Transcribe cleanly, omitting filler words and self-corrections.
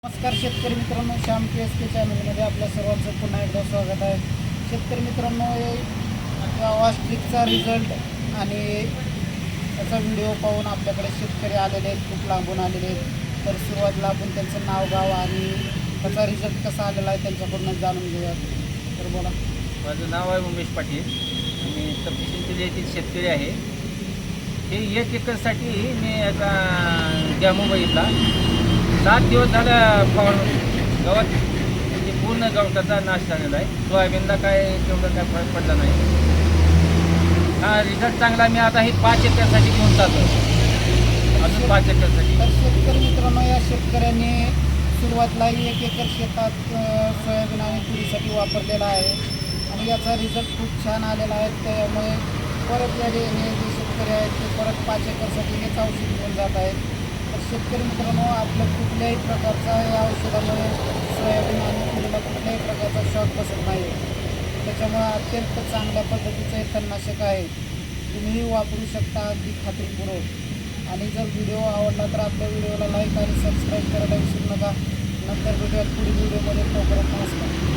नमस्कार शेतकरी मित्रांनो, श्याम के चॅनलमध्ये आपल्या सर्वांचं पुन्हा एकदा स्वागत आहे. शेतकरी मित्रांनो, ऑस्ट्रिकचा रिझल्ट आणि त्याचा व्हिडिओ पाहून आपल्याकडे शेतकरी आलेले आहेत, खूप लांबून आलेले आहेत. तर सुरुवातीला आपण त्यांचं नाव गाव आणि त्याचा रिझल्ट कसा आलेला आहे त्यांच्याकडून जाणून घेऊयात. तर बोला. माझं नाव आहे उमेश पाटील. मी तपशिंचोली येथील शेतकरी आहे. हे 1 एकरसाठी मी आता डॅमो बघितला. 7 दिवस झाला गवत म्हणजे पूर्ण गवताचा नाश झालेला आहे. सोयाबीनला काय तेवढं काय फरक पडला नाही. हा रिझल्ट चांगला. मी आता हे 5 एकरसाठी घेऊन जातो, अजून 5 एकरसाठी. तर शेतकरी मित्रांनो, या शेतकऱ्यांनी सुरुवातीला 1 एकर शेतात सोयाबीन आणि तुरीसाठी वापरलेला आहे आणि याचा रिझल्ट खूप छान आलेला आहे. त्यामुळे परत हे जे शेतकरी आहेत ते परत 5 एकरसाठी हेच औषध घेऊन जात आहेत. तर शेतकरी मित्रांनो, आपल्या कुठल्याही प्रकारचा या औषधामुळे सोयाबीन आणि तुरीला कुठल्याही प्रकारचा शॉक बसत नाही. त्याच्यामुळे अत्यंत चांगल्या पद्धतीचं हे तणनाशक आहे, तुम्हीही वापरू शकता अगदी खात्रीपूर्वक. आणि जर व्हिडिओ आवडला तर आपल्या व्हिडिओला लाईक आणि सबस्क्राईब करायला विसरू नका. नंतर भेटूयात पुढील व्हिडिओमध्ये. तोपर्यंत नमस्कार.